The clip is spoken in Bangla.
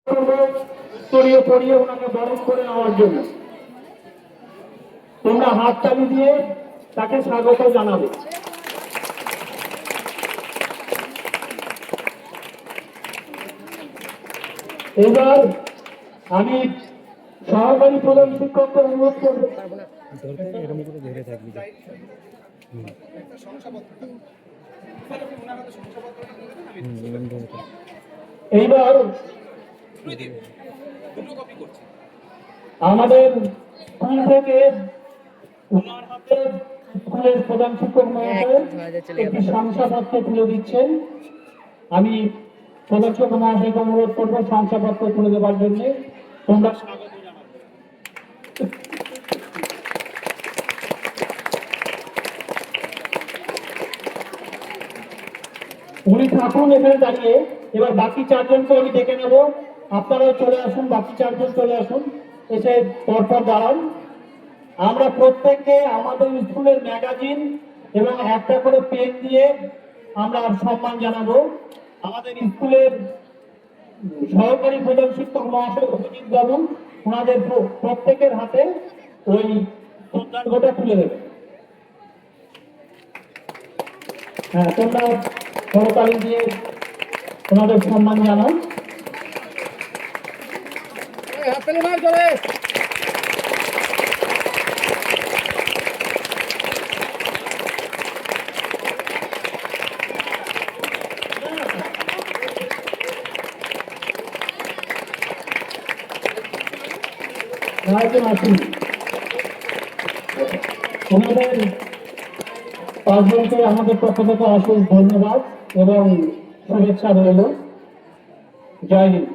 ছড়িয়ে পড়িয়ে ওনাকে বরণ করে নেওয়ার জন্য তোমরা হাততালি দিয়ে তাকে স্বাগত জানাবে। এবার আমি সহকারী প্রধান শিক্ষককে অনুরোধ করব এইবার আমাদের স্কুল থেকে ওনার হাতে স্কুলের প্রধান শিক্ষক মহাশয় একটি শংসাপত্র তুলে দিচ্ছেন। আমি প্রধান শিক্ষক মহাশয়কে অনুরোধ করবো শংসাপত্র তুলে দেওয়ার জন্য। তোমরা স্বাগত জানাবে। উনি থাকুন এখানে দাঁড়িয়ে। এবার বাকি চারজনকে আমি ডেকে নেব, আপনারাও চলে আসুন, বাকি চারজন চলে আসুন, এসে পরপর দাঁড়ান। আমরা প্রত্যেককে আমাদের স্কুলের ম্যাগাজিন এবং একটা করে পেন দিয়ে আমরা সম্মান জানাবো। আমাদের স্কুলের সহকারী প্রধান শিক্ষক মহাশয় অভিজিৎ বাবু ওনাদের প্রত্যেকের হাতে ওই শ্রদ্ধার্ঘ্যটা তুলে দেবে। হ্যাঁ, তোমরা করতালি দিয়ে ওনাদের সম্মান জানাও। ওনাদের পাঁচজনকে আমাদের পক্ষ থেকে অশেষ ধন্যবাদ এবং শুভেচ্ছা রইল। জয় হিন্দ।